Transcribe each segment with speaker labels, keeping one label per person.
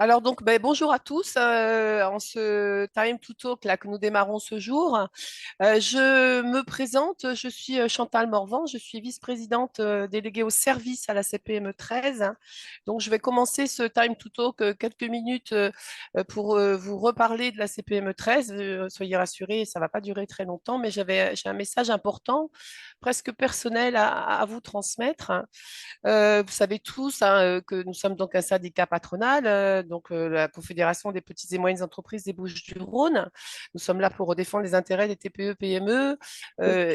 Speaker 1: Alors donc, bonjour à tous. En ce Time to Talk là, que nous démarrons ce jour, je me présente. Je suis Chantal Morvan. Je suis vice-présidente déléguée au service à la CPME 13. Donc, je vais commencer ce Time to Talk quelques minutes pour vous reparler de la CPME 13. Soyez rassurés, ça ne va pas durer très longtemps, mais j'ai un message important, presque personnel à vous transmettre. Vous savez tous que nous sommes donc un syndicat patronal, la Confédération des petites et moyennes entreprises des Bouches-du-Rhône. Nous sommes là pour défendre les intérêts des TPE, PME,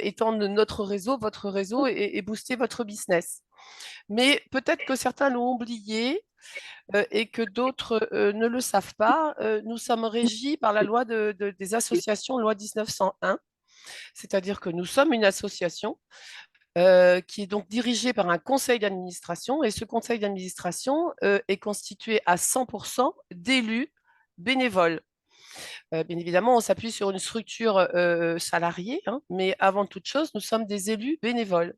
Speaker 1: étendre notre réseau, votre réseau et booster votre business. Mais peut-être que certains l'ont oublié et que d'autres ne le savent pas. Nous sommes régis par la loi des associations, loi 1901, c'est-à-dire que nous sommes une association qui est donc dirigé par un conseil d'administration. Et ce conseil d'administration est constitué à 100% d'élus bénévoles. Bien évidemment, on s'appuie sur une structure salariée, hein, mais avant toute chose, nous sommes des élus bénévoles.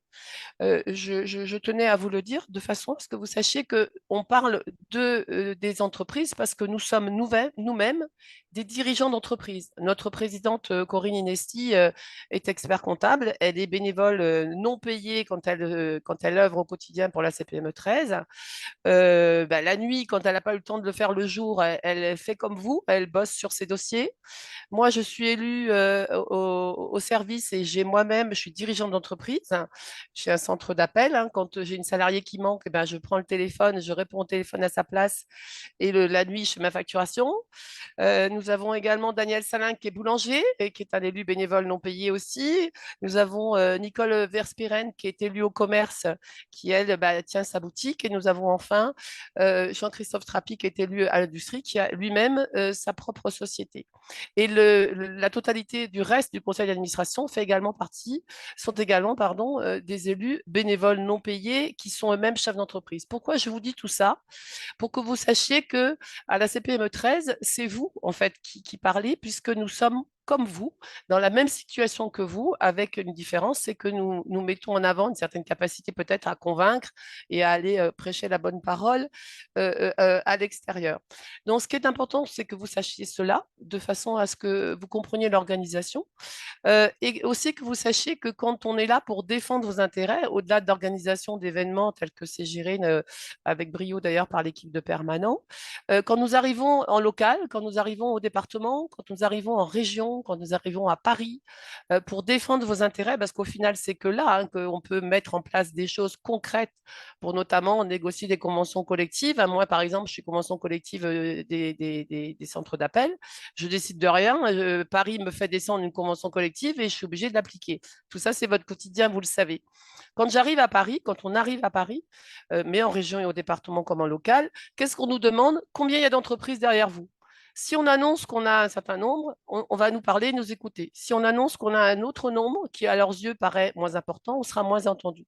Speaker 1: Je tenais à vous le dire de façon à ce que vous sachiez qu'on parle des entreprises parce que nous sommes nous-mêmes des dirigeants d'entreprise. Notre présidente Corinne Inesti est expert comptable. Elle est bénévole non payée quand elle œuvre au quotidien pour la CPME 13. La nuit, quand elle n'a pas eu le temps de le faire le jour, elle fait comme vous, elle bosse sur ses dossiers. Moi, je suis élue au service et je suis dirigeante d'entreprise. J'ai un centre d'appel, hein. Quand j'ai une salariée qui manque, eh ben, je prends le téléphone, je réponds au téléphone à sa place et la nuit, je fais ma facturation. Nous avons également Daniel Salin qui est boulanger et qui est un élu bénévole non payé aussi. Nous avons Nicole Verspiren qui est élue au commerce, qui elle tient sa boutique. Et nous avons enfin Jean-Christophe Trapi qui est élu à l'industrie, qui a lui-même sa propre société. Et la totalité du reste du conseil d'administration sont également des élus bénévoles non payés qui sont eux-mêmes chefs d'entreprise. Pourquoi je vous dis tout ça? Pour que vous sachiez que à la CPME 13, c'est vous en fait qui parlez puisque nous sommes comme vous, dans la même situation que vous, avec une différence, c'est que nous mettons en avant une certaine capacité peut-être à convaincre et à aller prêcher la bonne parole à l'extérieur. Donc, ce qui est important, c'est que vous sachiez cela, de façon à ce que vous compreniez l'organisation, et aussi que vous sachiez que quand on est là pour défendre vos intérêts, au-delà de l'organisation d'événements tels que c'est géré avec brio d'ailleurs par l'équipe de permanent, quand nous arrivons en local, quand nous arrivons au département, quand nous arrivons en région, quand nous arrivons à Paris, pour défendre vos intérêts, parce qu'au final, c'est que là hein, qu'on peut mettre en place des choses concrètes pour notamment négocier des conventions collectives. Moi, par exemple, je suis convention collective des centres d'appel. Je décide de rien. Paris me fait descendre une convention collective et je suis obligée de l'appliquer. Tout ça, c'est votre quotidien, vous le savez. Quand j'arrive à Paris, quand on arrive à Paris, mais en région et au département comme en local, qu'est-ce qu'on nous demande? Combien il y a d'entreprises derrière vous? Si on annonce qu'on a un certain nombre, on va nous parler, nous écouter. Si on annonce qu'on a un autre nombre qui, à leurs yeux, paraît moins important, on sera moins entendu.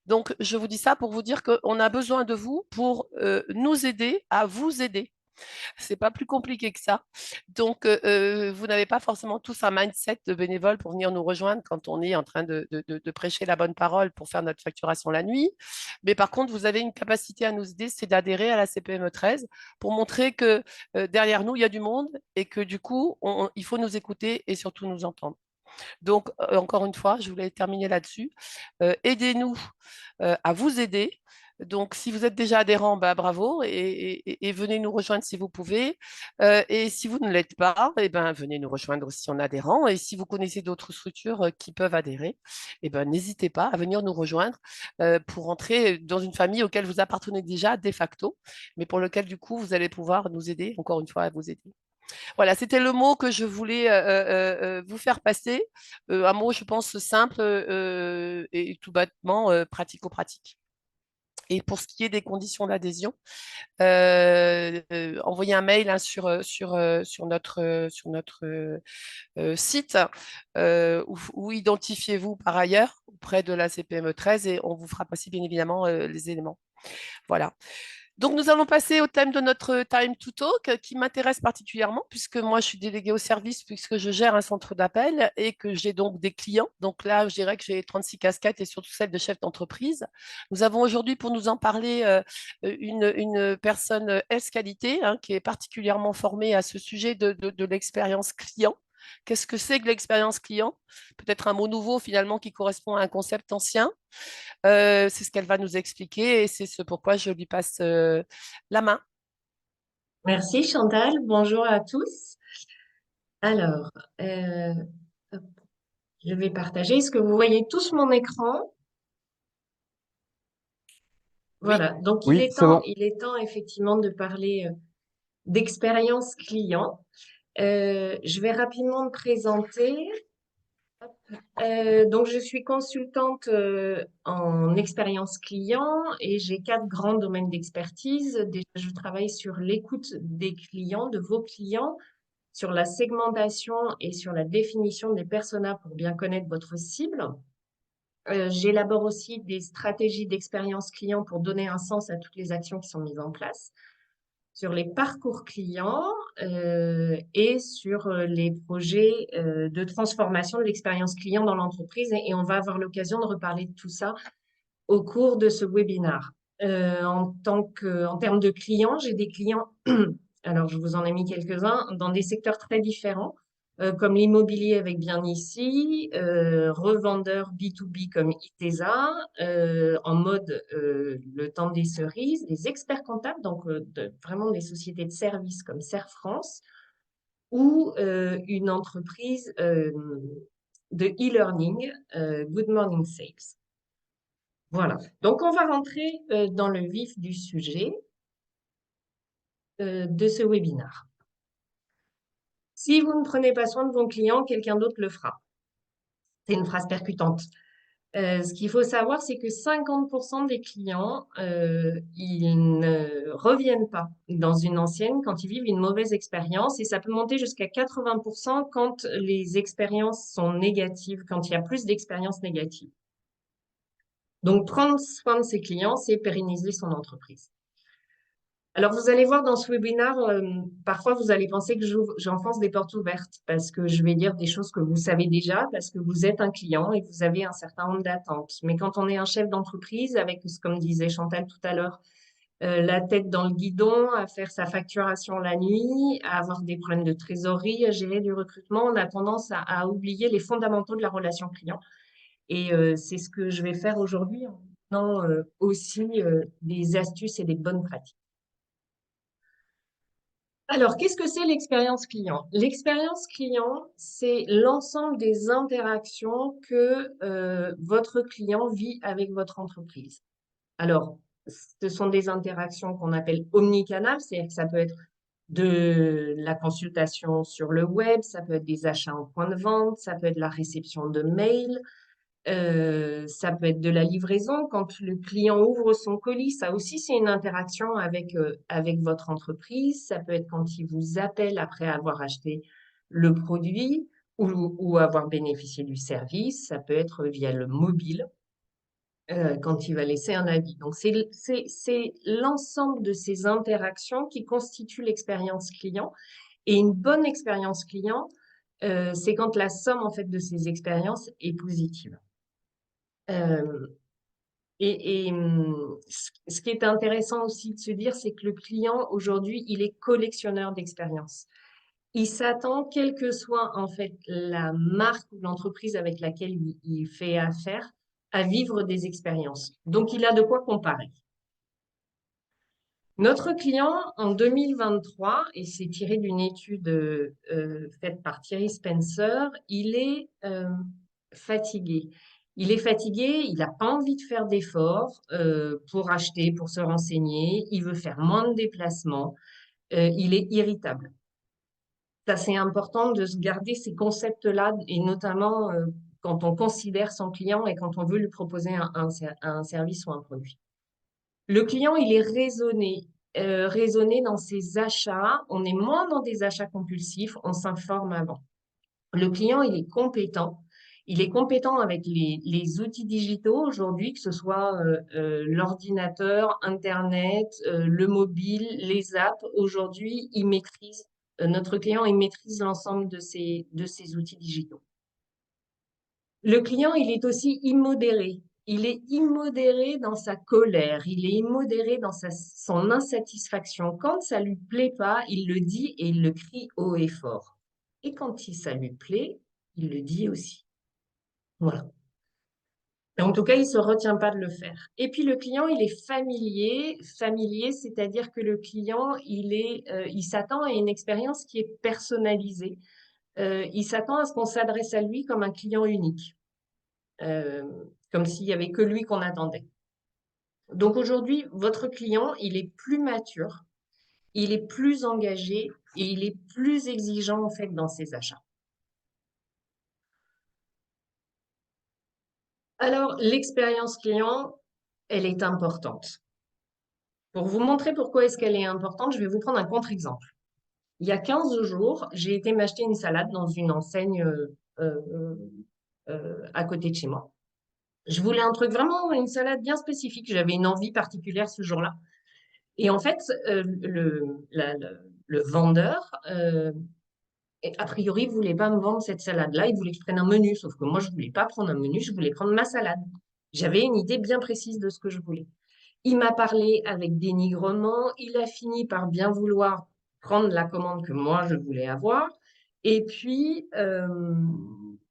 Speaker 1: Donc, je vous dis ça pour vous dire qu'on a besoin de vous pour nous aider à vous aider. C'est pas plus compliqué que ça. Donc, vous n'avez pas forcément tous un mindset de bénévole pour venir nous rejoindre quand on est en train de prêcher la bonne parole pour faire notre facturation la nuit. Mais par contre, vous avez une capacité à nous aider, c'est d'adhérer à la CPME 13 pour montrer que derrière nous, il y a du monde et que du coup, il faut nous écouter et surtout nous entendre. Donc, encore une fois, je voulais terminer là-dessus. Aidez-nous à vous aider. Donc, si vous êtes déjà adhérent, bah, bravo et venez nous rejoindre si vous pouvez. Et si vous ne l'êtes pas, eh ben, venez nous rejoindre aussi en adhérant. Et si vous connaissez d'autres structures qui peuvent adhérer, eh ben, n'hésitez pas à venir nous rejoindre pour entrer dans une famille auquel vous appartenez déjà de facto, mais pour lequel, du coup, vous allez pouvoir nous aider, encore une fois, à vous aider. Voilà, c'était le mot que je voulais vous faire passer. Un mot, je pense, simple et tout bêtement pratico-pratique. Et pour ce qui est des conditions d'adhésion, envoyez un mail hein, sur notre site ou identifiez-vous par ailleurs auprès de la CPME 13 et on vous fera passer bien évidemment les éléments. Voilà. Donc, nous allons passer au thème de notre Time to Talk qui m'intéresse particulièrement puisque moi, je suis déléguée au service puisque je gère un centre d'appel et que j'ai donc des clients. Donc là, je dirais que j'ai 36 casquettes et surtout celle de chef d'entreprise. Nous avons aujourd'hui pour nous en parler une personne S-qualité qui est particulièrement formée à ce sujet de l'expérience client. Qu'est-ce que c'est que l'expérience client? Peut-être un mot nouveau finalement qui correspond à un concept ancien. C'est ce qu'elle va nous expliquer et c'est ce pourquoi je lui passe la main.
Speaker 2: Merci Chantal, bonjour à tous. Alors, euh, hop, je vais partager. Est-ce que vous voyez tous mon écran?
Speaker 1: Oui.
Speaker 2: Voilà, donc
Speaker 3: Oui, c'est bon.
Speaker 2: il est temps effectivement de parler d'expérience client. Je vais rapidement me présenter. Donc, je suis consultante en expérience client et j'ai 4 grands domaines d'expertise. Déjà, je travaille sur l'écoute des clients, de vos clients, sur la segmentation et sur la définition des personas pour bien connaître votre cible. J'élabore aussi des stratégies d'expérience client pour donner un sens à toutes les actions qui sont mises en place, sur les parcours clients et sur les projets de transformation de l'expérience client dans l'entreprise. Et on va avoir l'occasion de reparler de tout ça au cours de ce webinaire. En termes de clients, j'ai des clients, alors je vous en ai mis quelques-uns, dans des secteurs très différents, comme l'immobilier avec Bien Ici, revendeurs B2B comme Itesa, en mode le temps des cerises, des experts comptables, donc vraiment des sociétés de services comme Serre France, ou une entreprise de e-learning, Good Morning Sales. Voilà. Donc, on va rentrer dans le vif du sujet de ce webinaire. Si vous ne prenez pas soin de vos clients, quelqu'un d'autre le fera. C'est une phrase percutante. Ce qu'il faut savoir, c'est que 50% des clients, ils ne reviennent pas dans une ancienne quand ils vivent une mauvaise expérience et ça peut monter jusqu'à 80% quand les expériences sont négatives, quand il y a plus d'expériences négatives. Donc, prendre soin de ses clients, c'est pérenniser son entreprise. Alors, vous allez voir dans ce webinaire, parfois vous allez penser que j'enfonce des portes ouvertes parce que je vais dire des choses que vous savez déjà, parce que vous êtes un client et vous avez un certain nombre d'attentes. Mais quand on est un chef d'entreprise, avec, comme disait Chantal tout à l'heure, la tête dans le guidon, à faire sa facturation la nuit, à avoir des problèmes de trésorerie, à gérer du recrutement, on a tendance à oublier les fondamentaux de la relation client. Et c'est ce que je vais faire aujourd'hui en donnant aussi des astuces et des bonnes pratiques. Alors, qu'est-ce que c'est l'expérience client? L'expérience client, c'est l'ensemble des interactions que votre client vit avec votre entreprise. Alors, ce sont des interactions qu'on appelle omnicanales, c'est-à-dire que ça peut être de la consultation sur le web, ça peut être des achats en point de vente, ça peut être la réception de mails, ça peut être de la livraison. Quand le client ouvre son colis, ça aussi, c'est une interaction avec votre entreprise. Ça peut être quand il vous appelle après avoir acheté le produit ou avoir bénéficié du service. Ça peut être via le mobile quand il va laisser un avis. Donc, c'est l'ensemble de ces interactions qui constituent l'expérience client. Et une bonne expérience client, c'est quand la somme en fait de ces expériences est positive. Euh, ce qui est intéressant aussi de se dire, c'est que le client, aujourd'hui, il est collectionneur d'expériences. Il s'attend, quelle que soit en fait la marque ou l'entreprise avec laquelle il fait affaire, à vivre des expériences. Donc, il a de quoi comparer. Notre client, en 2023, et c'est tiré d'une étude faite par Thierry Spencer, il est fatigué. Il est fatigué, il n'a pas envie de faire d'efforts pour acheter, pour se renseigner, il veut faire moins de déplacements, il est irritable. Ça, c'est important de se garder ces concepts-là, et notamment quand on considère son client et quand on veut lui proposer un service ou un produit. Le client, il est raisonné dans ses achats. On est moins dans des achats compulsifs, on s'informe avant. Le client, il est compétent. Il est compétent avec les outils digitaux aujourd'hui, que ce soit l'ordinateur, Internet, le mobile, les apps. Aujourd'hui, il maîtrise, notre client, il maîtrise l'ensemble de ces outils digitaux. Le client, il est aussi immodéré. Il est immodéré dans sa colère, il est immodéré dans son insatisfaction. Quand ça lui plaît pas, il le dit et il le crie haut et fort. Et quand ça lui plaît, il le dit aussi. Voilà. Et en tout cas, il se retient pas de le faire. Et puis le client, il est familier. Familier, c'est-à-dire que le client, il s'attend à une expérience qui est personnalisée. Il s'attend à ce qu'on s'adresse à lui comme un client unique. euh, comme s'il y avait que lui qu'on attendait. Donc aujourd'hui, votre client, il est plus mature, il est plus engagé et il est plus exigeant en fait dans ses achats. Alors, l'expérience client, elle est importante. Pour vous montrer pourquoi est-ce qu'elle est importante, je vais vous prendre un contre-exemple. Il y a 15 jours, j'ai été m'acheter une salade dans une enseigne euh, à côté de chez moi. Je voulais un truc vraiment, une salade bien spécifique. J'avais une envie particulière ce jour-là. Et en fait, le vendeur, a priori, ne voulait pas me vendre cette salade-là. Il voulait que je prenne un menu. Sauf que moi, je ne voulais pas prendre un menu, je voulais prendre ma salade. J'avais une idée bien précise de ce que je voulais. Il m'a parlé avec dénigrement. Il a fini par bien vouloir prendre la commande que moi, je voulais avoir. Et puis,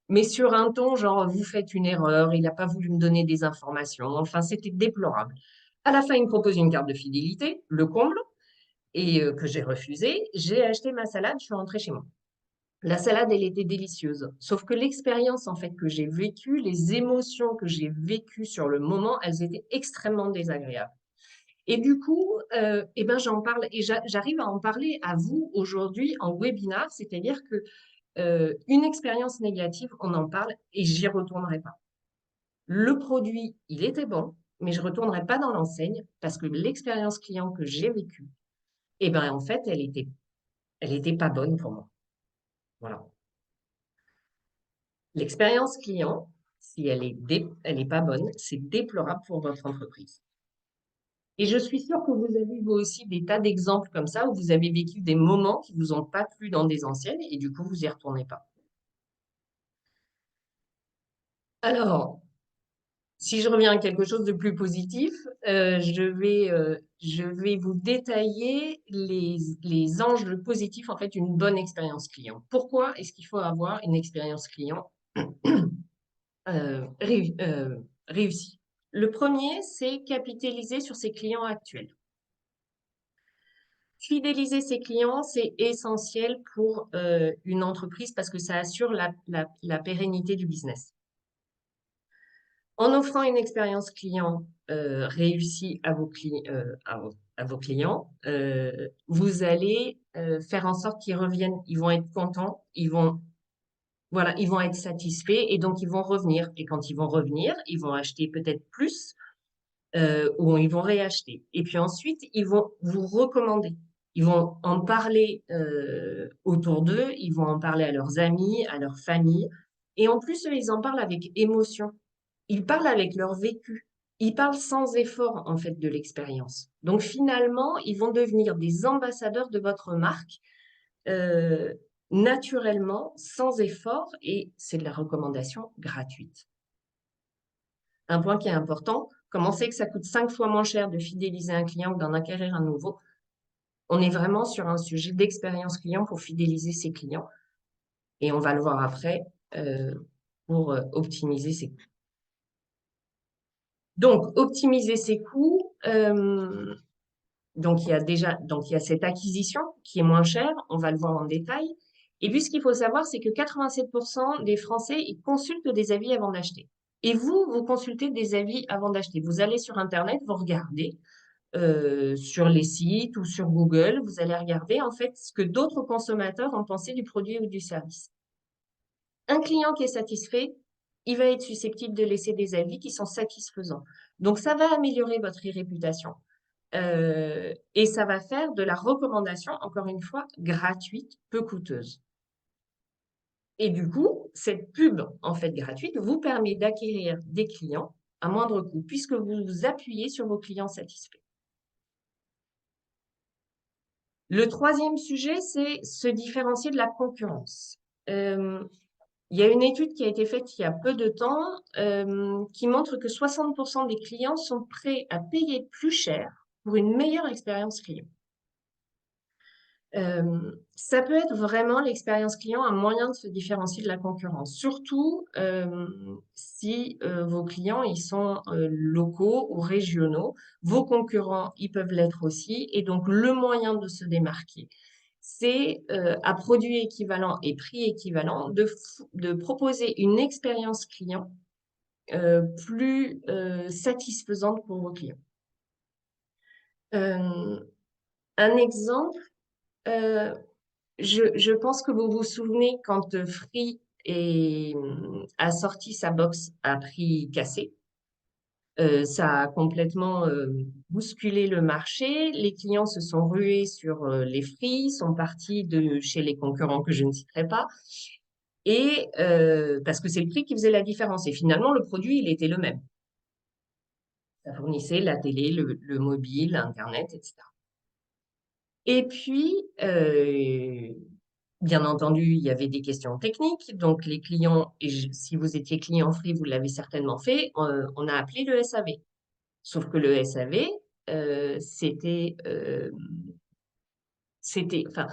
Speaker 2: mais sur un ton, genre, vous faites une erreur. Il n'a pas voulu me donner des informations. Enfin, c'était déplorable. À la fin, il me propose une carte de fidélité, le comble, et que j'ai refusé. J'ai acheté ma salade, je suis rentrée chez moi. La salade, elle était délicieuse. Sauf que l'expérience, en fait, que j'ai vécue, les émotions que j'ai vécues sur le moment, elles étaient extrêmement désagréables. Et du coup, eh ben, j'en parle et j'arrive à en parler à vous aujourd'hui en webinar, c'est-à-dire que une expérience négative, on en parle et j'y retournerai pas. Le produit, il était bon, mais je retournerai pas dans l'enseigne parce que l'expérience client que j'ai vécue, eh ben, en fait, elle était pas bonne pour moi. Voilà. L'expérience client, si elle est pas bonne, c'est déplorable pour votre entreprise. Et je suis sûre que vous avez vous aussi des tas d'exemples comme ça où vous avez vécu des moments qui vous ont pas plu dans des anciennes et du coup, vous y retournez pas. Alors, si je reviens à quelque chose de plus positif, je vais vous détailler les enjeux positifs, en fait, d'une bonne expérience client. Pourquoi est-ce qu'il faut avoir une expérience client réussie? Le premier, c'est capitaliser sur ses clients actuels. Fidéliser ses clients, c'est essentiel pour une entreprise parce que ça assure la pérennité du business. En offrant une expérience client réussie à à vos clients, vous allez faire en sorte qu'ils reviennent. Ils vont être contents, voilà, ils vont être satisfaits et donc ils vont revenir. Et quand ils vont revenir, ils vont acheter peut-être plus ou ils vont réacheter. Et puis ensuite, ils vont vous recommander. Ils vont en parler autour d'eux, ils vont en parler à leurs amis, à leur famille. Et en plus, eux, ils en parlent avec émotion. Ils parlent avec leur vécu. Ils parlent sans effort, en fait, de l'expérience. Donc, finalement, ils vont devenir des ambassadeurs de votre marque euh, naturellement, sans effort, et c'est de la recommandation gratuite. Un point qui est important, comme on sait que ça coûte 5 fois moins cher de fidéliser un client que d'en acquérir un nouveau, on est vraiment sur un sujet d'expérience client pour fidéliser ses clients. Et on va le voir après euh, pour optimiser ses coûts. Donc, optimiser ses coûts, donc il y a cette acquisition qui est moins chère, on va le voir en détail. Et puis, ce qu'il faut savoir, c'est que 87% des Français, ils consultent des avis avant d'acheter. Et vous, vous consultez des avis avant d'acheter. Vous allez sur Internet, vous regardez sur les sites ou sur Google, vous allez regarder en fait ce que d'autres consommateurs ont pensé du produit ou du service. Un client qui est satisfait, il va être susceptible de laisser des avis qui sont satisfaisants. Donc, ça va améliorer votre réputation. Et ça va faire de la recommandation, encore une fois, gratuite, peu coûteuse. Et du coup, cette pub, en fait, gratuite, vous permet d'acquérir des clients à moindre coût, puisque vous vous appuyez sur vos clients satisfaits. Le troisième sujet, c'est se différencier de la concurrence. Il y a une étude qui a été faite il y a peu de temps qui montre que 60% des clients sont prêts à payer plus cher pour une meilleure expérience client. Ça peut être vraiment l'expérience client un moyen de se différencier de la concurrence, surtout si vos clients ils sont locaux ou régionaux. Vos concurrents, ils peuvent l'être aussi, et donc le moyen de se démarquer, c'est à produit équivalent et prix équivalent de proposer une expérience client plus satisfaisante pour vos clients. Un exemple, je pense que vous vous souvenez quand Free a sorti sa box à prix cassé. Ça a complètement bousculé le marché. Les clients se sont rués sur les Free, sont partis de chez les concurrents que je ne citerai pas, et parce que c'est le prix qui faisait la différence. Et finalement, le produit, il était le même. Ça fournissait la télé, le mobile, Internet, etc. Et puis, bien entendu, il y avait des questions techniques. Donc, les clients, et si vous étiez client Free, vous l'avez certainement fait, on a appelé le SAV. Sauf que le SAV, enfin,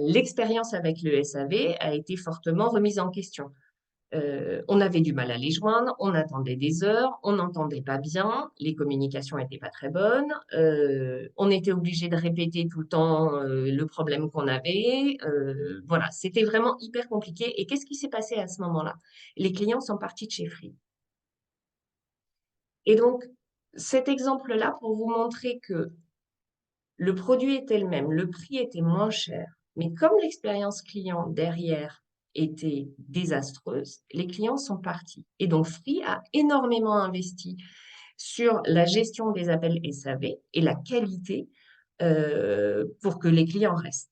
Speaker 2: l'expérience avec le SAV a été fortement remise en question. On avait du mal à les joindre, on attendait des heures, on n'entendait pas bien, les communications n'étaient pas très bonnes, on était obligé de répéter tout le temps le problème qu'on avait. Voilà, c'était vraiment hyper compliqué. Et qu'est-ce qui s'est passé à ce moment-là? Les clients sont partis de chez Free. Et donc, cet exemple-là, pour vous montrer que le produit était le même, le prix était moins cher, mais comme l'expérience client derrière était désastreuse, les clients sont partis. Et donc, Free a énormément investi sur la gestion des appels SAV et la qualité pour que les clients restent.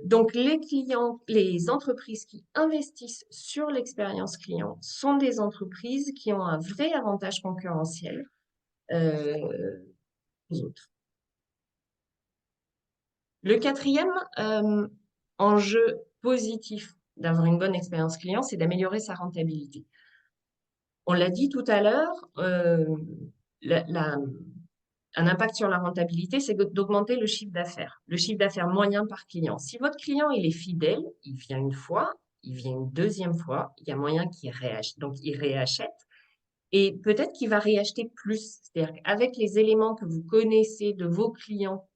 Speaker 2: Donc, les clients, les entreprises qui investissent sur l'expérience client sont des entreprises qui ont un vrai avantage concurrentiel aux autres. Le quatrième enjeu positif d'avoir une bonne expérience client, c'est d'améliorer sa rentabilité. On l'a dit tout à l'heure, un impact sur la rentabilité, c'est d'augmenter le chiffre d'affaires, le chiffre d'affaires moyen par client. Si votre client il est fidèle, il vient une fois, il vient une deuxième fois, il y a moyen qu'il réachète. Donc, il réachète et peut-être qu'il va réacheter plus. C'est-à-dire qu'avec les éléments que vous connaissez de vos clients,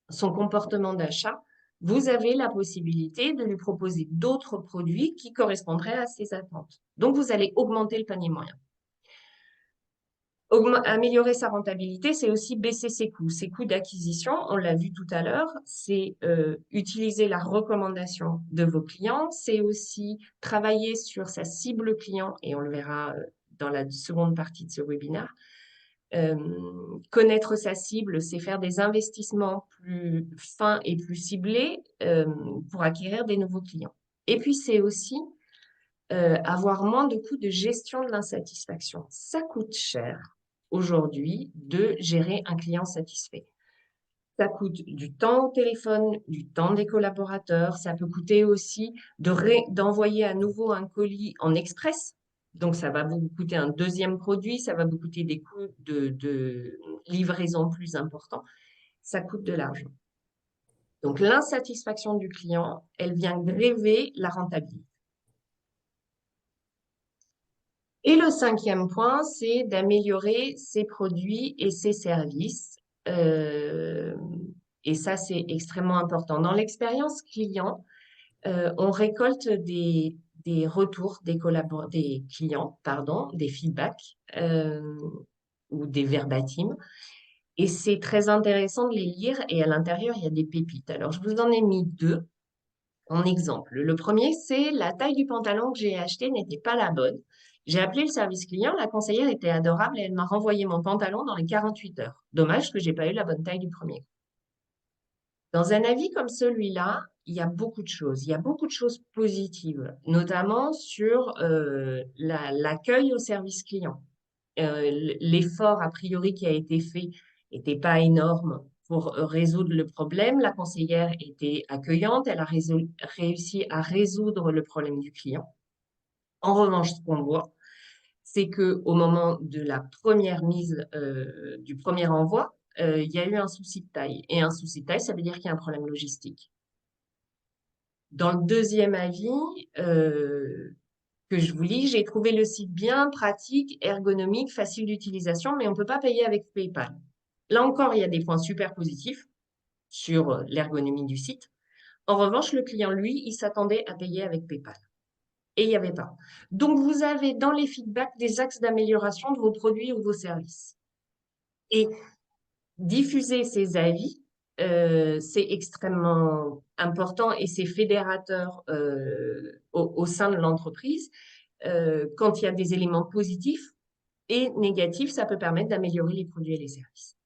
Speaker 2: son comportement d'achat, vous avez la possibilité de lui proposer d'autres produits qui correspondraient à ses attentes. Donc, vous allez augmenter le panier moyen. Améliorer sa rentabilité, c'est aussi baisser ses coûts d'acquisition. On l'a vu tout à l'heure, c'est utiliser la recommandation de vos clients. C'est aussi travailler sur sa cible client, et on le verra dans la seconde partie de ce webinaire. Connaître sa cible, c'est faire des investissements plus fins et plus ciblés pour acquérir des nouveaux clients. Et puis, c'est aussi avoir moins de coûts de gestion de l'insatisfaction. Ça coûte cher aujourd'hui de gérer un client satisfait. Ça coûte du temps au téléphone, du temps des collaborateurs. Ça peut coûter aussi d'envoyer à nouveau un colis en express. Donc, ça va vous coûter un deuxième produit, ça va vous coûter des coûts de livraison plus importants. Ça coûte de l'argent. Donc, l'insatisfaction du client, elle vient gréver la rentabilité. Et le cinquième point, c'est d'améliorer ses produits et ses services. Et ça, c'est extrêmement important. Dans l'expérience client, on récolte des retours des clients, des feedbacks ou des verbatims. Et c'est très intéressant de les lire. Et à l'intérieur, il y a des pépites. Alors, je vous en ai mis deux en exemple. Le premier, c'est la taille du pantalon que j'ai acheté n'était pas la bonne. J'ai appelé le service client, la conseillère était adorable et elle m'a renvoyé mon pantalon dans les 48 heures. Dommage que j'ai pas eu la bonne taille du premier. Dans un avis comme celui-là, il y a beaucoup de choses. Il y a beaucoup de choses positives, notamment sur l'accueil au service client. L'effort a priori qui a été fait n'était pas énorme pour résoudre le problème. La conseillère était accueillante, elle a réussi à résoudre le problème du client. En revanche, ce qu'on voit, c'est que au moment de la première mise, du premier envoi, il y a eu un souci de taille. Et un souci de taille, ça veut dire qu'il y a un problème logistique. Dans le deuxième avis que je vous lis, j'ai trouvé le site bien pratique, ergonomique, facile d'utilisation, mais on ne peut pas payer avec PayPal. Là encore, il y a des points super positifs sur l'ergonomie du site. En revanche, le client, lui, il s'attendait à payer avec PayPal. Et il n'y avait pas. Donc, vous avez dans les feedbacks des axes d'amélioration de vos produits ou vos services. Et diffuser ces avis, c'est extrêmement important et c'est fédérateur au sein de l'entreprise. Quand il y a des éléments positifs et négatifs, ça peut permettre d'améliorer les produits et les services.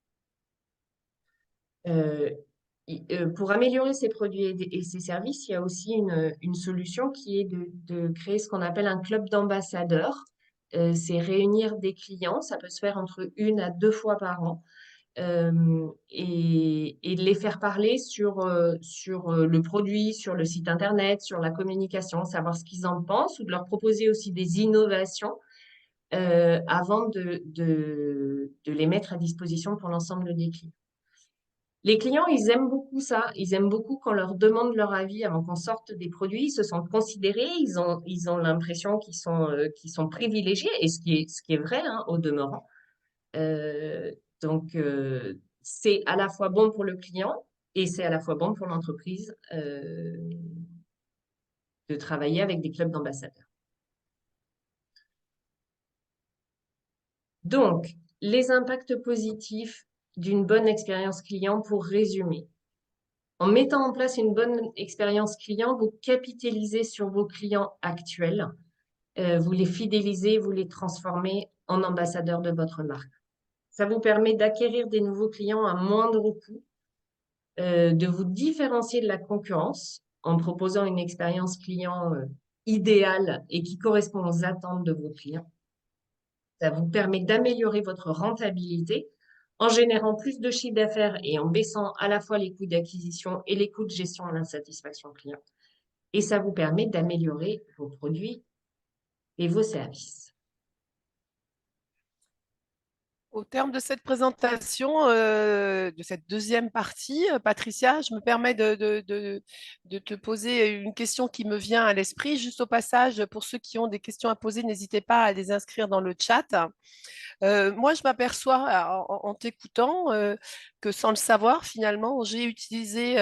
Speaker 2: Pour améliorer ces produits et ces services, il y a aussi une solution qui est de créer ce qu'on appelle un club d'ambassadeurs. C'est réunir des clients, ça peut se faire entre 1 à 2 fois par an, et de les faire parler sur le produit, sur le site internet, sur la communication, savoir ce qu'ils en pensent ou de leur proposer aussi des innovations avant de les mettre à disposition pour l'ensemble des clients. Les clients, ils aiment beaucoup ça. Ils aiment beaucoup qu'on leur demande leur avis avant qu'on sorte des produits. Ils se sentent considérés. Ils ont l'impression qu'ils sont privilégiés, et ce qui est vrai, hein, au demeurant. Euh, donc, c'est à la fois bon pour le client et c'est à la fois bon pour l'entreprise de travailler avec des clubs d'ambassadeurs. Donc, les impacts positifs d'une bonne expérience client pour résumer. En mettant en place une bonne expérience client, vous capitalisez sur vos clients actuels, vous les fidélisez, vous les transformez en ambassadeurs de votre marque. Ça vous permet d'acquérir des nouveaux clients à moindre coût, de vous différencier de la concurrence en proposant une expérience client idéale et qui correspond aux attentes de vos clients. Ça vous permet d'améliorer votre rentabilité en générant plus de chiffre d'affaires et en baissant à la fois les coûts d'acquisition et les coûts de gestion à l'insatisfaction client. Et ça vous permet d'améliorer vos produits et vos services.
Speaker 1: Au terme de cette présentation, de cette deuxième partie, Patricia, je me permets de te poser une question qui me vient à l'esprit. Juste au passage, pour ceux qui ont des questions à poser, n'hésitez pas à les inscrire dans le chat. Moi, je m'aperçois en t'écoutant que sans le savoir, finalement, j'ai utilisé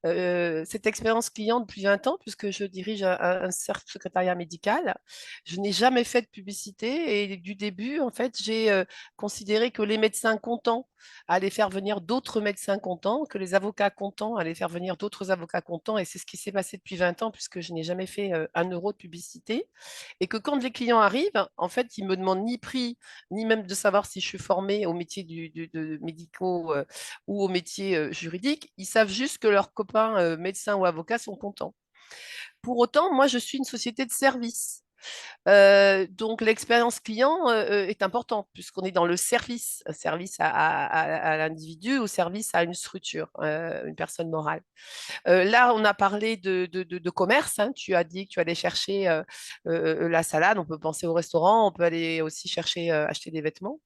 Speaker 1: cette expérience client depuis 20 ans, puisque je dirige un cercle secrétariat médical. Je n'ai jamais fait de publicité et du début, en fait, j'ai considéré que les médecins contents allaient faire venir d'autres médecins contents, que les avocats contents allaient faire venir d'autres avocats contents. Et c'est ce qui s'est passé depuis 20 ans, puisque je n'ai jamais fait 1 euro de publicité. Et que quand les clients arrivent, en fait, ils me demandent ni prix, ni même de savoir si je suis formée au métier de médicaux ou au métier juridique. Ils savent juste que leurs copains médecins ou avocats sont contents. Pour autant, moi, je suis une société de service. Donc, l'expérience client est importante puisqu'on est dans le service, un service à l'individu ou service à une structure, une personne morale. Là, on a parlé de commerce, hein. Tu as dit que tu allais chercher la salade. On peut penser au restaurant, on peut aller aussi chercher, acheter des vêtements.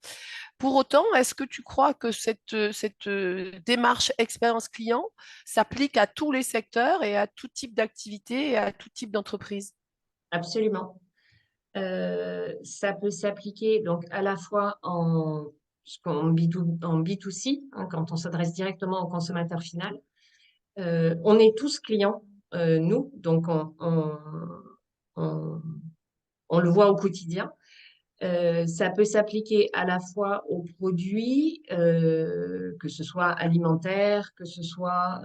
Speaker 1: Pour autant, est-ce que tu crois que cette démarche expérience client s'applique à tous les secteurs et à tout type d'activité et à tout type d'entreprise?
Speaker 2: Absolument. Ça peut s'appliquer donc à la fois en B2C, hein, quand on s'adresse directement au consommateur final. On est tous clients, nous, donc on- on le voit au quotidien. Ça peut s'appliquer à la fois aux produits, que ce soit alimentaires, que ce soit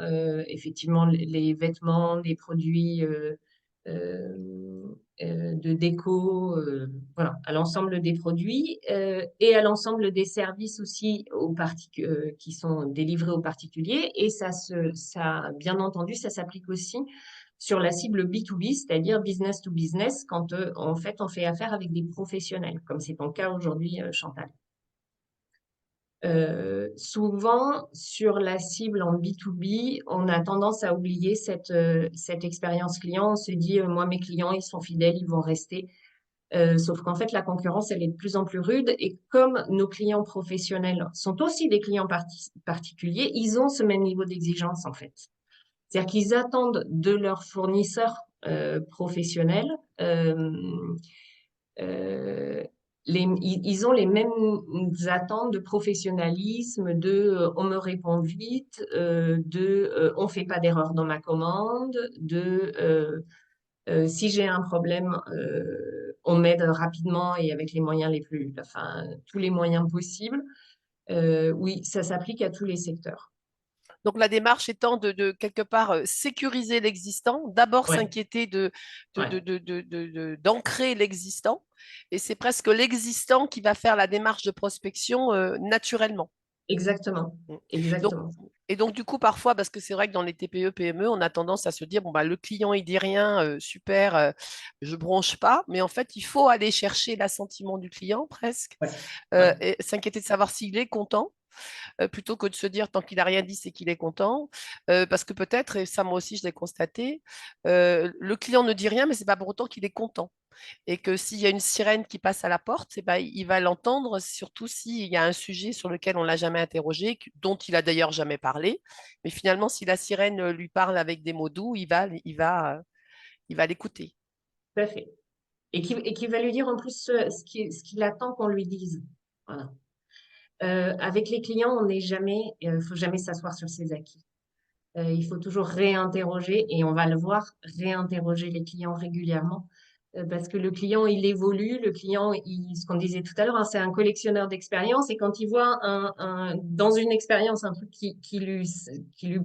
Speaker 2: effectivement les vêtements, les produits euh, de déco, voilà, à l'ensemble des produits et à l'ensemble des services aussi qui sont délivrés aux particuliers. Et bien entendu, ça s'applique aussi sur la cible B2B, c'est-à-dire business to business, quand en fait on fait affaire avec des professionnels, comme c'est ton cas aujourd'hui, Chantal. Souvent, sur la cible en B2B, on a tendance à oublier cette expérience client. On se dit, moi, mes clients, ils sont fidèles, ils vont rester. Sauf qu'en fait, la concurrence, elle est de plus en plus rude. Et comme nos clients professionnels sont aussi des clients particuliers, ils ont ce même niveau d'exigence, en fait. C'est-à-dire qu'ils attendent de leurs fournisseurs professionnels euh, ils ont les mêmes attentes de professionnalisme, on me répond vite, on fait pas d'erreur dans ma commande, si j'ai un problème, on m'aide rapidement et avec les moyens enfin, tous les moyens possibles. Oui, ça s'applique à tous les secteurs.
Speaker 1: Donc la démarche étant de quelque part sécuriser l'existant, d'abord
Speaker 2: Ouais,
Speaker 1: s'inquiéter
Speaker 2: ouais,
Speaker 1: d'ancrer l'existant, et c'est presque l'existant qui va faire la démarche de prospection naturellement.
Speaker 2: exactement,
Speaker 1: Mm. Donc,
Speaker 2: exactement.
Speaker 1: et donc, du coup, parfois, parce que c'est vrai que dans les TPE, PME, on a tendance à se dire, bon, bah, le client, il dit rien, super, je bronche pas. Mais en fait, il faut aller chercher l'assentiment du client presque,
Speaker 2: Ouais, ouais,
Speaker 1: et s'inquiéter de savoir s'il est content, plutôt que de se dire, tant qu'il n'a rien dit, c'est qu'il est content. Parce que peut-être, et ça, moi aussi, je l'ai constaté, le client ne dit rien, mais c'est pas pour autant qu'il est content et que s'il y a une sirène qui passe à la porte, eh ben, il va l'entendre, surtout s'il y a un sujet sur lequel on ne l'a jamais interrogé, dont il a d'ailleurs jamais parlé. Mais finalement, si la sirène lui parle avec des mots doux, il va l'écouter.
Speaker 2: tout à fait. Et qui va lui dire en plus ce qu'il attend qu'on lui dise. Voilà. Avec les clients, faut jamais s'asseoir sur ses acquis. Il faut toujours réinterroger et on va le voir, réinterroger les clients régulièrement parce que le client, il évolue. Le client, ce qu'on disait tout à l'heure, hein, c'est un collectionneur d'expériences et quand il voit dans une expérience un truc qui lui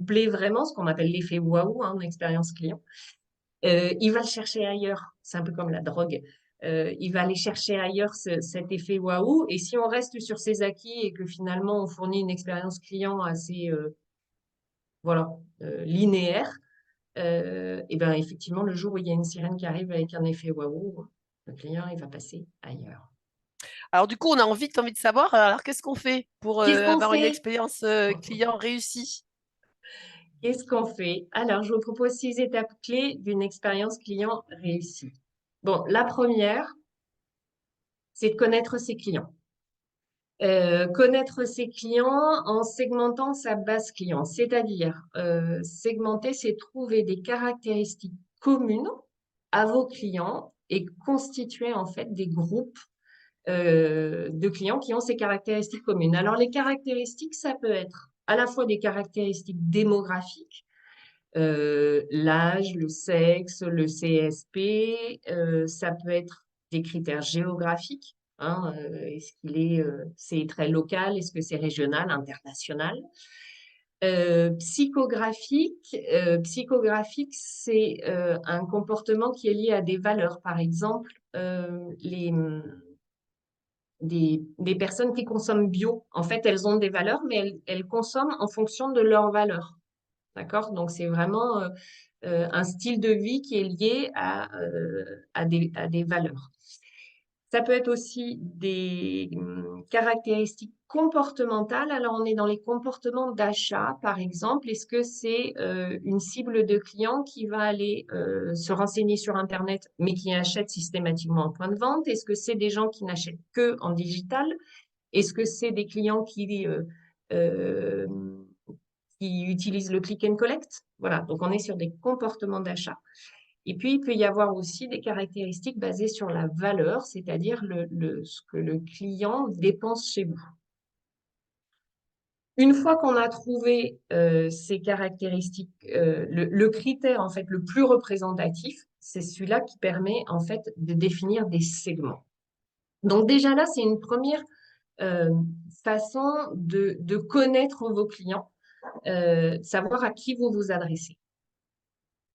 Speaker 2: plaît vraiment, ce qu'on appelle l'effet waouh, hein, en expérience client, il va le chercher ailleurs. C'est un peu comme la drogue. Il va aller chercher ailleurs cet effet waouh. Et si on reste sur ses acquis et que finalement on fournit une expérience client assez voilà, linéaire, et ben effectivement, le jour où il y a une sirène qui arrive avec un effet waouh, le client il va passer ailleurs.
Speaker 1: Alors du coup, on a envie de savoir, alors qu'est-ce qu'on fait pour
Speaker 2: Qu'est-ce qu'on
Speaker 1: avoir une
Speaker 2: fait?
Speaker 1: expérience client réussie?
Speaker 2: Qu'est-ce qu'on fait? Alors, je vous propose 6 étapes clés d'une expérience client réussie. Bon, la première, c'est de connaître ses clients. Connaître ses clients en segmentant sa base client, c'est-à-dire segmenter, c'est trouver des caractéristiques communes à vos clients et constituer en fait des groupes de clients qui ont ces caractéristiques communes. Alors les caractéristiques, ça peut être à la fois des caractéristiques démographiques, l'âge, le sexe, le CSP, ça peut être des critères géographiques. Hein, c'est très local, est-ce que c'est régional, international? Psychographique, c'est un comportement qui est lié à des valeurs. Par exemple, des personnes qui consomment bio, en fait, elles ont des valeurs, mais elles consomment en fonction de leurs valeurs. D'accord? Donc, c'est vraiment un style de vie qui est lié à des valeurs. Ça peut être aussi des caractéristiques comportementales. Alors, on est dans les comportements d'achat, par exemple. Est-ce que c'est une cible de client qui va aller se renseigner sur Internet, mais qui achète systématiquement en point de vente? Est-ce que c'est des gens qui n'achètent que en digital? Est-ce que c'est des clients euh, qui utilisent le click and collect? Voilà, donc on est sur des comportements d'achat. Et puis, il peut y avoir aussi des caractéristiques basées sur la valeur, c'est-à-dire ce que le client dépense chez vous. Une fois qu'on a trouvé ces caractéristiques, le critère en fait le plus représentatif, c'est celui-là qui permet en fait de définir des segments. Donc déjà là, c'est une première euh, façon de connaître vos clients, savoir à qui vous vous adressez.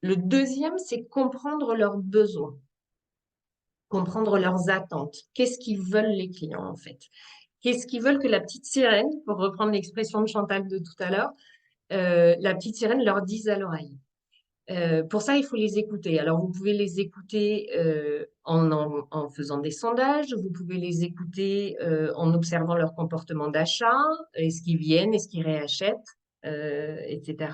Speaker 2: Le deuxième, c'est comprendre leurs besoins, comprendre leurs attentes. Qu'est-ce qu'ils veulent les clients en fait? Qu'est-ce qu'ils veulent que la petite sirène, pour reprendre l'expression de Chantal de tout à l'heure, la petite sirène leur dise à l'oreille? Pour ça, il faut les écouter. Alors, vous pouvez les écouter en faisant des sondages, vous pouvez les écouter en observant leur comportement d'achat, est-ce qu'ils viennent, est-ce qu'ils réachètent, etc.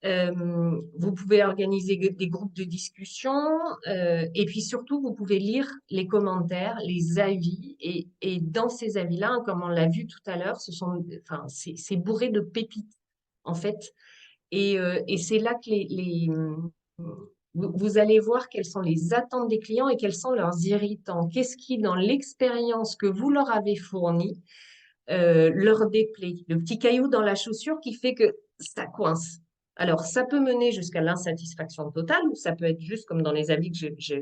Speaker 2: Vous pouvez organiser des groupes de discussion et puis surtout, vous pouvez lire les commentaires, les avis et dans ces avis-là, hein, comme on l'a vu tout à l'heure, enfin, c'est bourré de pépites en fait. Et c'est là que vous allez voir quelles sont les attentes des clients et quels sont leurs irritants. Qu'est-ce qui, dans l'expérience que vous leur avez fournie, leur déplaît? Le petit caillou dans la chaussure qui fait que ça coince. Alors, ça peut mener jusqu'à l'insatisfaction totale ou ça peut être juste comme dans les avis que je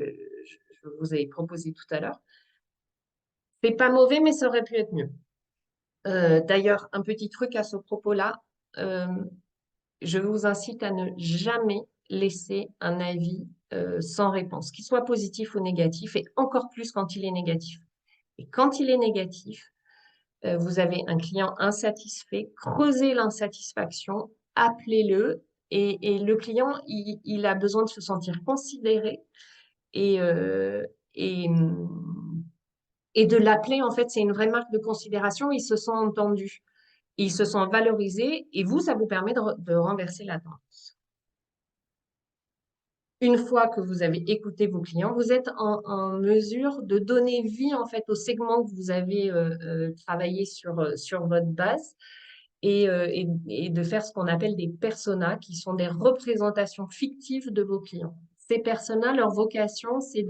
Speaker 2: vous ai proposés tout à l'heure. C'est pas mauvais, mais ça aurait pu être mieux. D'ailleurs, un petit truc à ce propos-là, je vous incite à ne jamais laisser un avis sans réponse, qu'il soit positif ou négatif, et encore plus quand il est négatif. Et quand il est négatif, vous avez un client insatisfait, creusez l'insatisfaction, appelez-le, et le client, il a besoin de se sentir considéré et, et, et de l'appeler, en fait, c'est une vraie marque de considération, ils se sont entendus. Ils se sont valorisés et vous, ça vous permet de renverser la tendance. Une fois que vous avez écouté vos clients, vous êtes en mesure de donner vie en fait au segment que vous avez travaillé sur votre base et de faire ce qu'on appelle des personas, qui sont des représentations fictives de vos clients. Ces personas, leur vocation, c'est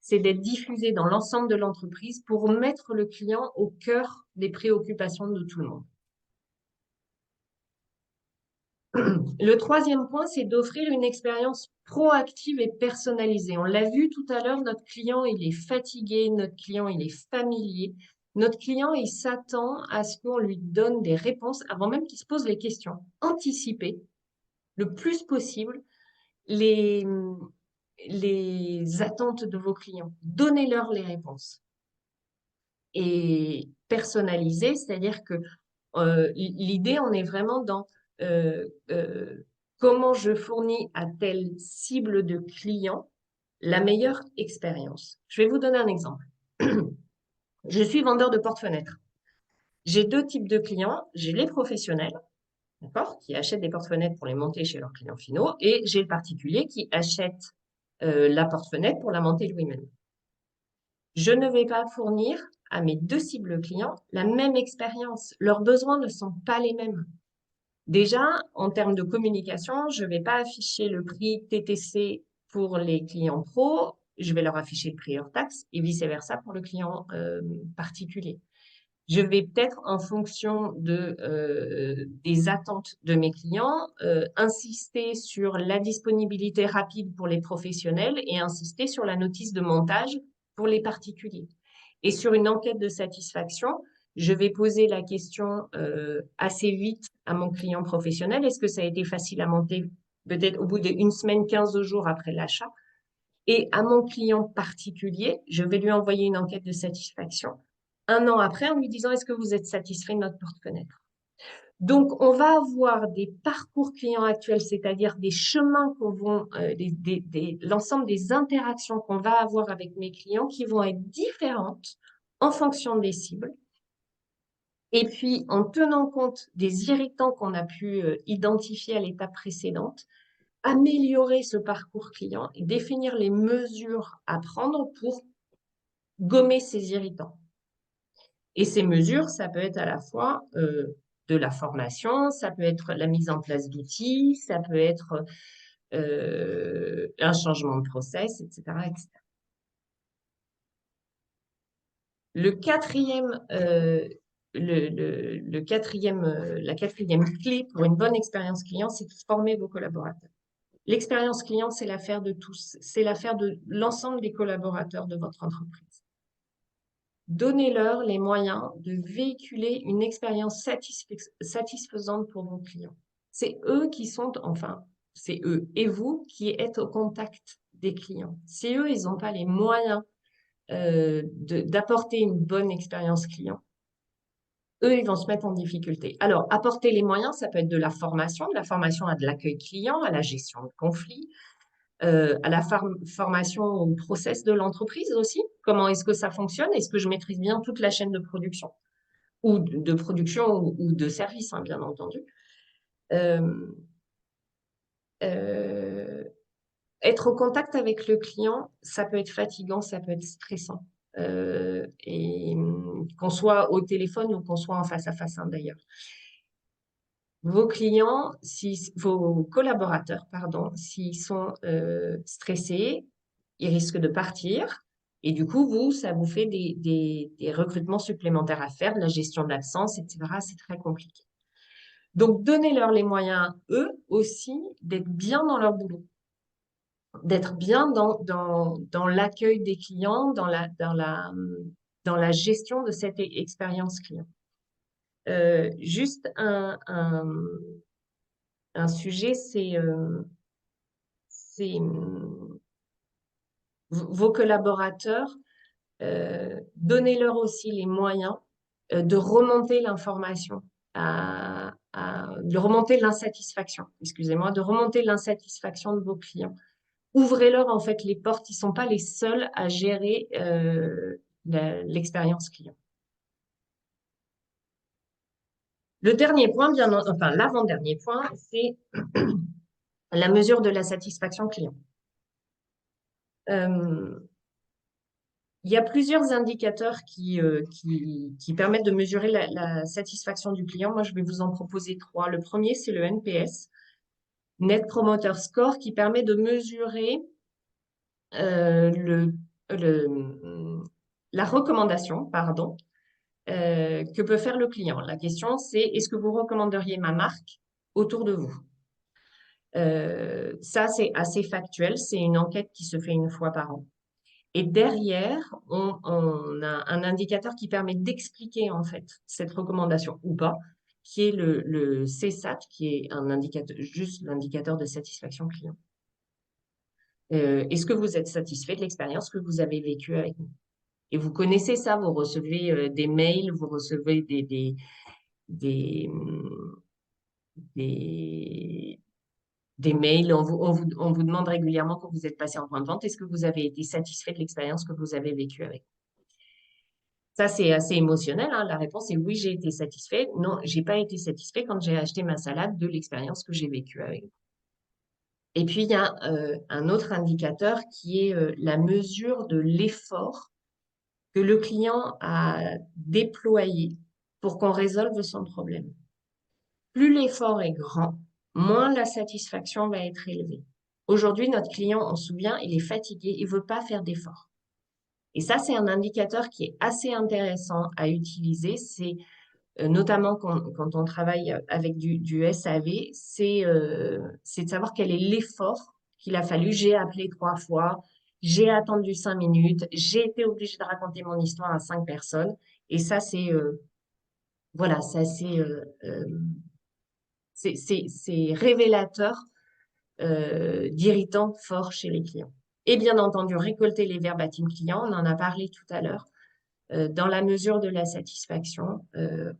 Speaker 2: c'est d'être diffusés dans l'ensemble de l'entreprise pour mettre le client au cœur des préoccupations de tout le monde. Le troisième point, c'est d'offrir une expérience proactive et personnalisée. On l'a vu tout à l'heure, notre client, il est fatigué, notre client, il est familier. Notre client, il s'attend à ce qu'on lui donne des réponses avant même qu'il se pose les questions. Anticipez le plus possible les, les attentes de vos clients. Donnez-leur les réponses. Et personnaliser, c'est-à-dire que l'idée, on est vraiment dans euh, euh, comment je fournis à telle cible de client la meilleure expérience. Je vais vous donner un exemple. Je suis vendeur de porte-fenêtres. J'ai deux types de clients. J'ai les professionnels, d'accord, qui achètent des porte-fenêtres pour les monter chez leurs clients finaux, et j'ai le particulier qui achète la porte-fenêtre pour la monter lui-même. Je ne vais pas fournir à mes deux cibles clients la même expérience. Leurs besoins ne sont pas les mêmes. Déjà, en termes de communication, je ne vais pas afficher le prix TTC pour les clients pro, je vais leur afficher le prix hors taxe et vice-versa pour le client particulier. Je vais peut-être, en fonction des attentes de mes clients, insister sur la disponibilité rapide pour les professionnels et insister sur la notice de montage pour les particuliers. Et sur une enquête de satisfaction, je vais poser la question assez vite à mon client professionnel. Est-ce que ça a été facile à monter peut-être au bout d'une semaine, 15 jours après l'achat? Et à mon client particulier, je vais lui envoyer une enquête de satisfaction un an après en lui disant est-ce que vous êtes satisfait de notre porte-fenêtre? Donc, on va avoir des parcours clients actuels, c'est-à-dire des chemins l'ensemble des interactions qu'on va avoir avec mes clients qui vont être différentes en fonction des cibles. Et puis, en tenant compte des irritants qu'on a pu identifier à l'étape précédente, améliorer ce parcours client et définir les mesures à prendre pour gommer ces irritants. Et ces mesures, ça peut être à la fois de la formation, ça peut être la mise en place d'outils, ça peut être un changement de process, etc., etc. Le quatrième, la quatrième clé pour une bonne expérience client, c'est de former vos collaborateurs. L'expérience client, c'est l'affaire de tous, c'est l'affaire de l'ensemble des collaborateurs de votre entreprise. Donnez-leur les moyens de véhiculer une expérience satisfaisante pour vos clients. C'est eux qui sont, enfin, c'est eux et vous qui êtes au contact des clients. Si eux, ils n'ont pas les moyens d'apporter une bonne expérience client, eux, ils vont se mettre en difficulté. Alors, apporter les moyens, ça peut être de la formation à de l'accueil client, à la gestion de conflits, à la formation au process de l'entreprise aussi. Comment est-ce que ça fonctionne? Est-ce que je maîtrise bien toute la chaîne de production? Ou de production ou de service, hein, bien entendu. Euh, euh, Être au contact avec le client, ça peut être fatigant, ça peut être stressant. Et qu'on soit au téléphone ou qu'on soit en face à face, hein, d'ailleurs. Vos clients, vos collaborateurs, pardon, s'ils sont stressés, ils risquent de partir. Et du coup, ça vous fait des recrutements supplémentaires à faire, de la gestion de l'absence, etc. C'est très compliqué. Donc, donnez-leur les moyens, eux aussi, d'être bien dans leur boulot, d'être bien dans l'accueil des clients, dans la gestion de cette expérience client. Juste un sujet, c'est vos collaborateurs, donnez-leur aussi les moyens de remonter l'information, de remonter l'insatisfaction, excusez-moi, de remonter l'insatisfaction de vos clients. Ouvrez-leur en fait les portes, ils ne sont pas les seuls à gérer l'expérience client. Le dernier point, enfin l'avant-dernier point, c'est la mesure de la satisfaction client. Il y a plusieurs indicateurs qui permettent de mesurer la satisfaction du client. Moi, je vais vous en proposer 3. Le premier, c'est le NPS, Net Promoter Score, qui permet de mesurer la recommandation, pardon, que peut faire le client. La question, c'est est-ce que vous recommanderiez ma marque autour de vous? Ça, c'est assez factuel. C'est une enquête qui se fait une fois par an. Et derrière, on a un indicateur qui permet d'expliquer en fait cette recommandation ou pas, qui est le CSAT, qui est un indicateur, juste l'indicateur de satisfaction client. Est-ce que vous êtes satisfait de l'expérience que vous avez vécue avec nous? Et vous connaissez ça, vous recevez des mails, vous recevez des, des, des mails, on vous demande régulièrement quand vous êtes passé en point de vente, est-ce que vous avez été satisfait de l'expérience que vous avez vécue avec nous? Ça, c'est assez émotionnel, hein. La réponse est oui, j'ai été satisfait. Non, j'ai pas été satisfait quand j'ai acheté ma salade de l'expérience que j'ai vécue avec vous. Et puis, il y a un autre indicateur qui est la mesure de l'effort que le client a déployé pour qu'on résolve son problème. Plus l'effort est grand, moins la satisfaction va être élevée. Aujourd'hui, notre client, on se souvient, il est fatigué, il veut pas faire d'effort. Et ça, c'est un indicateur qui est assez intéressant à utiliser. C'est notamment quand on travaille avec du SAV, c'est de savoir quel est l'effort qu'il a fallu. J'ai appelé 3 fois, j'ai attendu 5 minutes, j'ai été obligée de raconter mon histoire à 5 personnes. Et ça, voilà, ça c'est révélateur d'irritants forts chez les clients. Et bien entendu, récolter les verbatims clients, on en a parlé tout à l'heure. Dans la mesure de la satisfaction,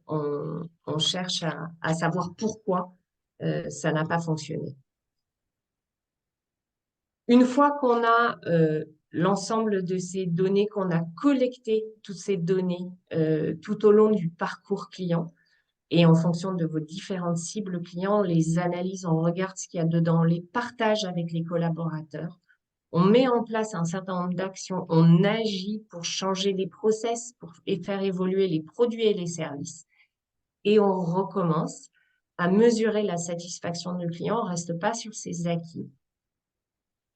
Speaker 2: on cherche à savoir pourquoi ça n'a pas fonctionné. Une fois qu'on a l'ensemble de ces données, qu'on a collecté toutes ces données tout au long du parcours client, et en fonction de vos différentes cibles clients, on les analyse, on regarde ce qu'il y a dedans, on les partage avec les collaborateurs. On met en place un certain nombre d'actions, on agit pour changer les process, et faire évoluer les produits et les services. Et on recommence à mesurer la satisfaction du client, on ne reste pas sur ses acquis.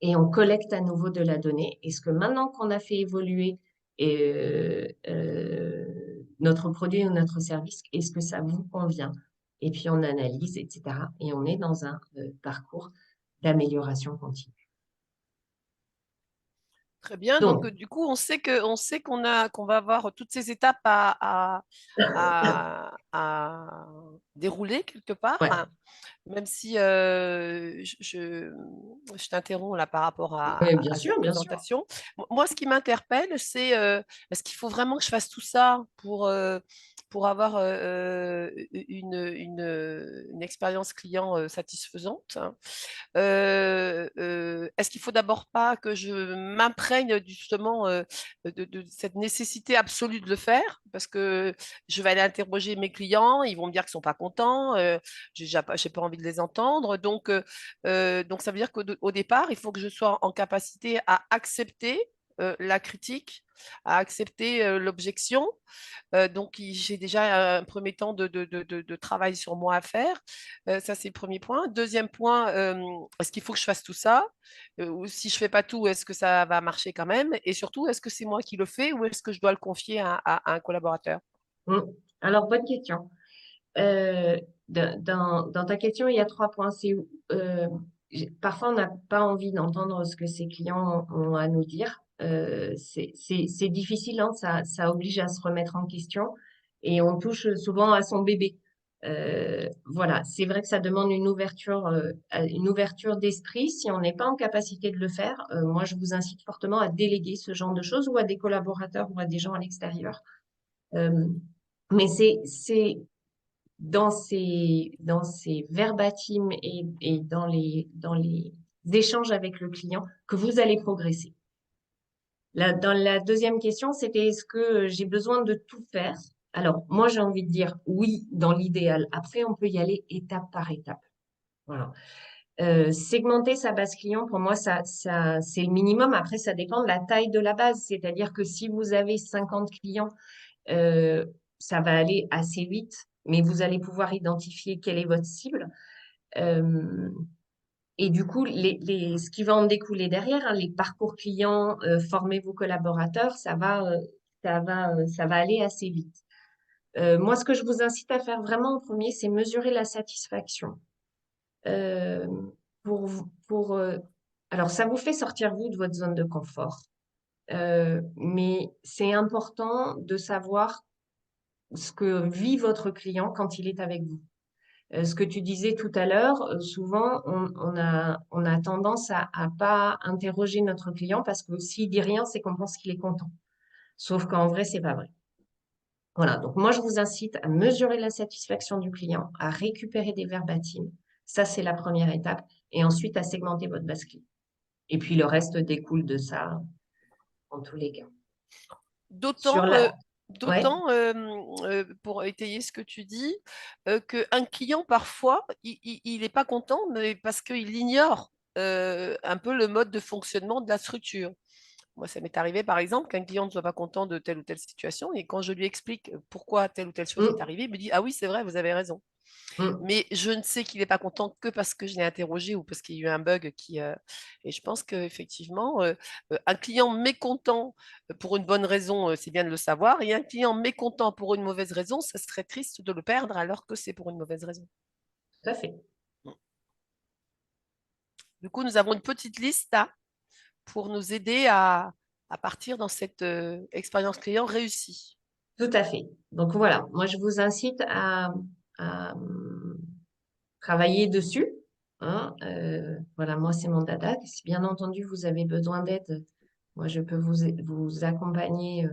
Speaker 2: Et on collecte à nouveau de la donnée. Est-ce que maintenant qu'on a fait évoluer notre produit ou notre service, est-ce que ça vous convient? Et puis on analyse, etc. Et on est dans un parcours d'amélioration continue.
Speaker 1: Très bien. Donc,
Speaker 2: Donc,
Speaker 1: du coup, qu'on va avoir toutes ces étapes à dérouler quelque part,
Speaker 2: ouais,
Speaker 1: hein. Même si je t'interromps là par rapport
Speaker 2: ouais, bien
Speaker 1: à
Speaker 2: sûr,
Speaker 1: cette
Speaker 2: bien sûr.
Speaker 1: présentation. Moi, ce qui m'interpelle, c'est est-ce qu'il faut vraiment que je fasse tout ça pour avoir une expérience client satisfaisante, hein. Est-ce qu'il faut d'abord pas que je m'imprègne justement de cette nécessité absolue de le faire? Parce que je vais aller interroger mes clients, ils vont me dire qu'ils sont pas contents, j'ai pas envie de les entendre. Donc ça veut dire qu'au départ, il faut que je sois en capacité à accepter la critique, à accepter l'objection. Donc, j'ai déjà un premier temps de travail sur moi à faire. Ça, c'est le premier point. Deuxième point, est-ce qu'il faut que je fasse tout ça? Ou si je ne fais pas tout, est-ce que ça va marcher quand même? Et surtout, est-ce que c'est moi qui le fais ou est-ce que je dois le confier à un collaborateur?
Speaker 2: Mm. Alors, bonne question. Euh, dans ta question, il y a 3 points. Parfois, on n'a pas envie d'entendre ce que ses clients ont à nous dire. C'est difficile, hein, ça oblige à se remettre en question et on touche souvent à son bébé. Voilà, c'est vrai que ça demande une ouverture d'esprit. Si on n'est pas en capacité de le faire, moi, je vous incite fortement à déléguer ce genre de choses ou à des collaborateurs ou à des gens à l'extérieur. Euh, mais c'est dans ces verbatims et dans les échanges avec le client que vous allez progresser. Dans la deuxième question, c'était est-ce que j'ai besoin de tout faire? Alors, moi, j'ai envie de dire oui, dans l'idéal. Après, on peut y aller étape par étape. Voilà. Segmenter sa base client, pour moi, c'est le minimum. Après, ça dépend de la taille de la base. C'est-à-dire que si vous avez 50 clients, euh, ça va aller assez vite, mais vous allez pouvoir identifier quelle est votre cible. Euh, et du coup, ce qui va en découler derrière, hein, les parcours clients, former vos collaborateurs, ça va aller assez vite. Moi, ce que je vous incite à faire vraiment en premier, c'est mesurer la satisfaction. Euh, alors, ça vous fait sortir vous de votre zone de confort. Mais c'est important de savoir ce que vit votre client quand il est avec vous. Ce que tu disais tout à l'heure, souvent on a tendance à pas interroger notre client parce que s'il dit rien, c'est qu'on pense qu'il est content. Sauf qu'en vrai, c'est pas vrai. Voilà. Donc moi, je vous incite à mesurer la satisfaction du client, à récupérer des verbatims. Ça, c'est la première étape. Et ensuite, à segmenter votre base client. Et puis le reste découle de ça en tous les cas. Sur
Speaker 1: D'autant,
Speaker 2: la, ouais.
Speaker 1: d'autant pour étayer ce que tu dis, qu'un client, parfois, il n'est pas content, mais parce qu'il ignore un peu le mode de fonctionnement de la structure. Moi, ça m'est arrivé, par exemple, qu'un client ne soit pas content de telle ou telle situation, et quand je lui explique pourquoi telle ou telle chose est
Speaker 2: Mm,
Speaker 1: arrivée, il me dit, ah oui, c'est vrai, vous avez raison.
Speaker 2: mm,
Speaker 1: Mais je ne sais qu'il n'est pas content que parce que je l'ai interrogé ou parce qu'il y a eu un bug qui. Et je pense qu'effectivement, un client mécontent pour une bonne raison, c'est bien de le savoir. Et un client mécontent pour une mauvaise raison, ça serait triste de le perdre alors que c'est pour une mauvaise raison.
Speaker 2: tout à fait.
Speaker 1: Du coup, nous avons une petite liste là pour nous aider à partir dans cette expérience client réussie.
Speaker 2: Tout à fait. Donc voilà, moi je vous incite à travailler dessus, hein. Voilà, moi c'est mon dada. Si bien entendu vous avez besoin d'aide, moi je peux vous accompagner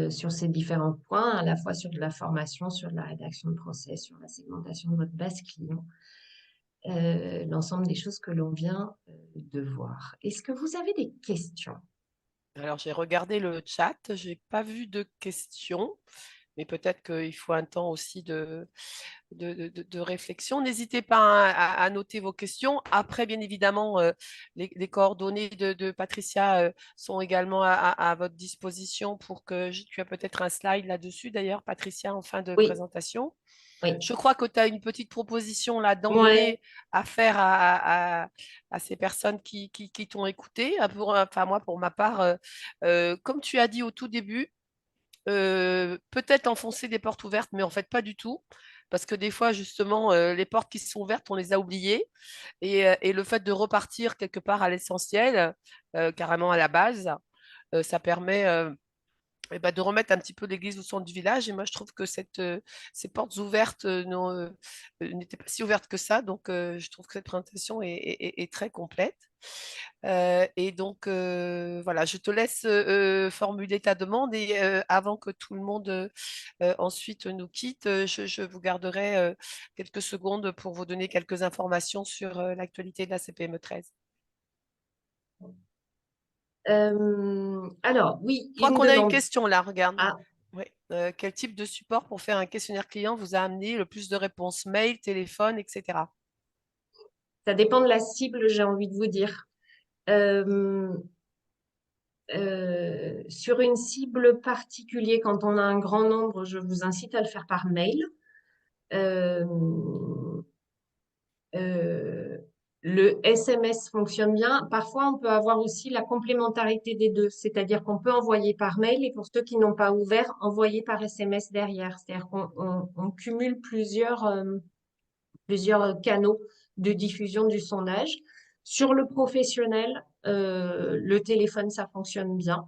Speaker 2: sur ces différents points, à la fois sur de la formation, sur de la rédaction de process, sur la segmentation de votre base client, l'ensemble des choses que l'on vient de voir. Est-ce que vous avez des questions?
Speaker 1: Alors, j'ai regardé le chat, je n'ai pas vu de questions, mais peut-être qu'il faut un temps aussi de réflexion. N'hésitez pas hein, à noter vos questions. Après, bien évidemment, les coordonnées de Patricia sont également à votre disposition pour que tu as peut-être un slide là-dessus, d'ailleurs, Patricia, en fin de
Speaker 2: Oui,
Speaker 1: présentation.
Speaker 2: oui.
Speaker 1: Je crois que tu as une petite proposition là
Speaker 2: Ouais,
Speaker 1: d'emblée à faire à ces personnes qui t'ont écouté. Enfin, moi, pour ma part, comme tu as dit au tout début, peut-être enfoncer des portes ouvertes, mais en fait pas du tout. Parce que des fois, justement, les portes qui sont ouvertes, on les a oubliées. Et le fait de repartir quelque part à l'essentiel, carrément à la base, ça permet eh ben, de remettre un petit peu l'église au centre du village. Et moi, je trouve que ces portes ouvertes n'étaient pas si ouvertes que ça. Donc, je trouve que cette présentation est très complète. Et donc, voilà, je te laisse formuler ta demande. Et avant que tout le monde ensuite nous quitte, je vous garderai quelques secondes pour vous donner quelques informations sur l'actualité de la CPME 13.
Speaker 2: Alors, oui,
Speaker 1: Je crois
Speaker 2: il me
Speaker 1: qu'on a une
Speaker 2: demande.
Speaker 1: question là, regarde.
Speaker 2: Ah,
Speaker 1: Oui. Quel type de support pour faire un questionnaire client vous a amené le plus de réponses mail, téléphone, etc.
Speaker 2: ça dépend de la cible, j'ai envie de vous dire. Euh, sur une cible particulière, quand on a un grand nombre, je vous incite à le faire par mail. Euh, euh, le SMS fonctionne bien. Parfois, on peut avoir aussi la complémentarité des deux, c'est-à-dire qu'on peut envoyer par mail et pour ceux qui n'ont pas ouvert, envoyer par SMS derrière. C'est-à-dire qu'on cumule plusieurs canaux de diffusion du sondage. Sur le professionnel, le téléphone, ça fonctionne bien.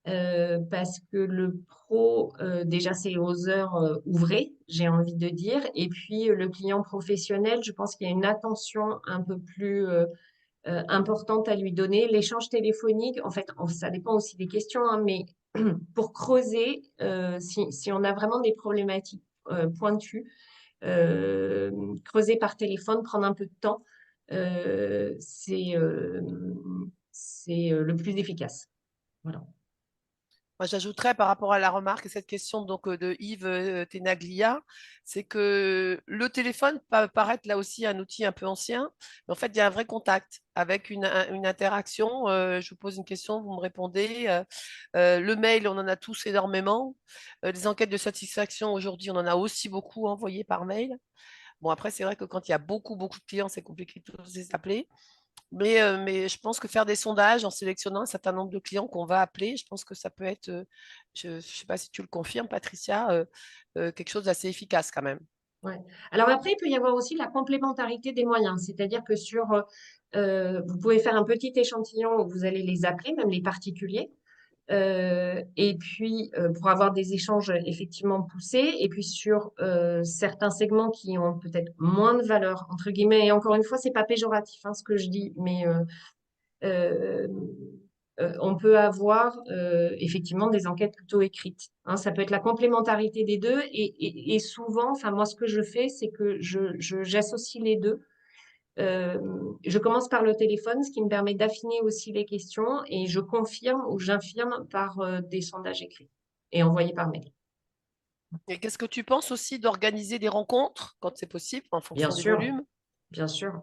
Speaker 2: Parce que le pro, déjà, c'est aux heures ouvrées, j'ai envie de dire. Et puis, le client professionnel, je pense qu'il y a une attention un peu plus importante à lui donner. L'échange téléphonique, en fait, ça dépend aussi des questions, hein, mais pour creuser, si on a vraiment des problématiques pointues, creuser par téléphone, prendre un peu de temps, c'est le plus efficace. Voilà.
Speaker 1: Moi, j'ajouterais par rapport à la remarque et cette question donc, de Yves Tenaglia, c'est que le téléphone peut paraître là aussi un outil un peu ancien, mais en fait, il y a un vrai contact avec une interaction. Je vous pose une question, vous me répondez. Le mail, on en a tous énormément. Les enquêtes de satisfaction, aujourd'hui, on en a aussi beaucoup envoyées par mail. Bon, après, c'est vrai que quand il y a beaucoup, beaucoup de clients, c'est compliqué de tous les appeler. Mais je pense que faire des sondages en sélectionnant un certain nombre de clients qu'on va appeler, je pense que ça peut être, je ne sais pas si tu le confirmes, Patricia, quelque chose d'assez efficace quand même.
Speaker 2: Ouais. Alors après, il peut y avoir aussi la complémentarité des moyens, c'est-à-dire que vous pouvez faire un petit échantillon où vous allez les appeler, même les particuliers, et puis pour avoir des échanges effectivement poussés, et puis sur certains segments qui ont peut-être moins de valeur, entre guillemets, et encore une fois, c'est pas péjoratif hein, ce que je dis, mais euh, on peut avoir effectivement des enquêtes plutôt écrites. Hein. Ça peut être la complémentarité des deux et souvent, enfin moi ce que je fais, c'est que j'associe les deux. Euh, je commence par le téléphone, ce qui me permet d'affiner aussi les questions et je confirme ou j'infirme par des sondages écrits et envoyés par mail.
Speaker 1: Et qu'est-ce que tu penses aussi d'organiser des rencontres quand c'est possible, en
Speaker 2: Bien
Speaker 1: fonction des
Speaker 2: sûr,
Speaker 1: volumes?
Speaker 2: bien sûr.